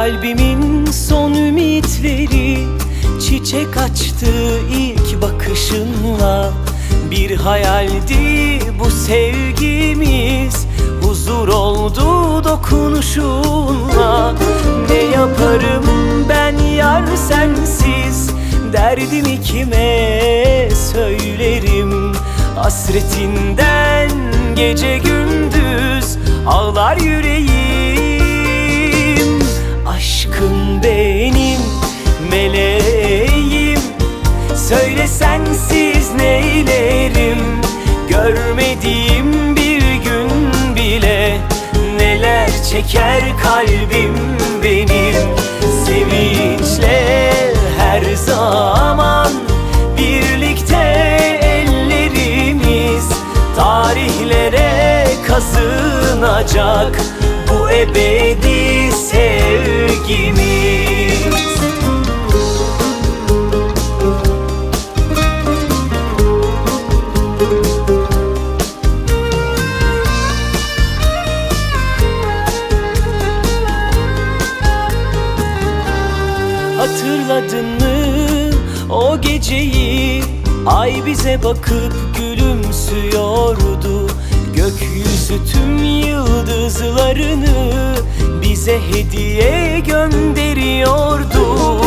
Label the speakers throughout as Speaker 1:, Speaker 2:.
Speaker 1: Kalbimin son ümitleri çiçek açtı ilk bakışınla. Bir hayaldi bu sevgimiz, huzur oldu dokunuşunla. Ne yaparım ben yar sensiz, derdimi kime söylerim? Hasretinden gece gündüz ağlar yüreğim. Aşkım benim meleğim, söyle sensiz neylerim? Görmediğim bir gün bile neler çeker kalbim benim. Sevinçle her zaman birlikte ellerimiz, tarihlere kazınacak bu ebedi sevgimiz. Hatırladın mı o geceyi? Ay bize bakıp gülümsüyordu. Gökyüzü tüm yıldızlarını bize hediye gönderiyordu.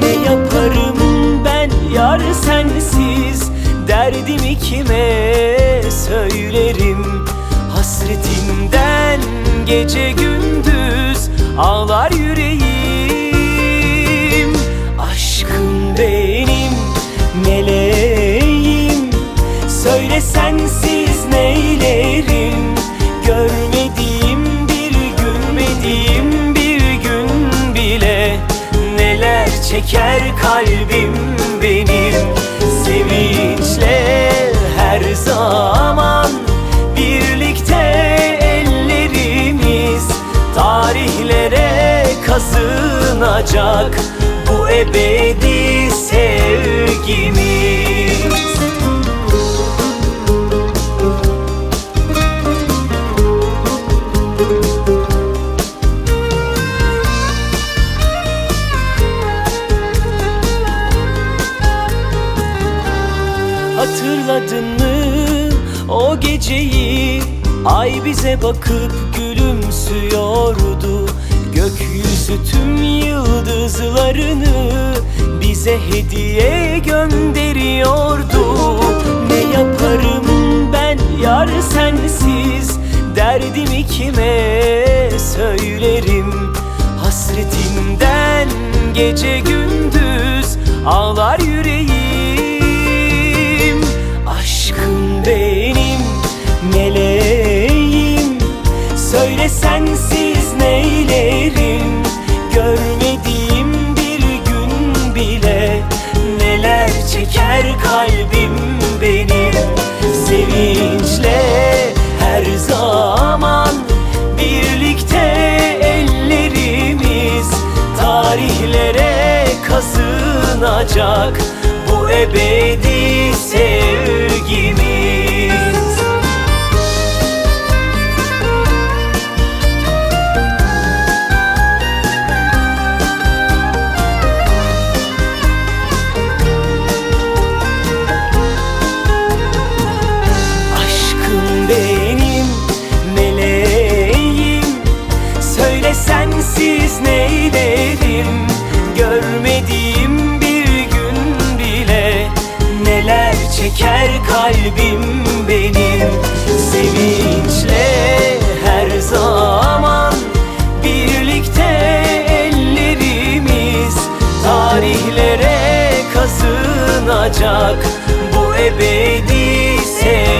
Speaker 1: Ne yaparım ben yar sensiz, derdimi kime söylerim? Hasretinden gece gündüz ağlar yüreğim. Aşkım benim meleğim, söyle sensiz neylerim? Görmediğim bir gün bile neler çeker kalbim benim. Sevinçle her zaman birlikte ellerimiz, tarihlere kazınacak bu ebedi sevgimiz. Hatırladın mı o geceyi? Ay bize bakıp gülümsüyordu. Gökyüzü tüm yıldızlarını bize hediye gönderiyordu. Ne yaparım ben yar sensiz, derdimi kime söylerim? Hasretinden gece gündüz ağlar yüreğim. Aşkım benim meleğim, söyle sensiz neylerim? Görmediğim bir gün bile neler çeker kalbim benim. Sevinçle her zaman birlikte ellerimiz, tarihlere kazınacak bu ebedi sevgimiz. Sensiz neylerim? Görmediğim bir gün bile neler çeker kalbim benim. Sevinçle her zaman birlikte ellerimiz, tarihlere kazınacak bu ebedi sevgimiz.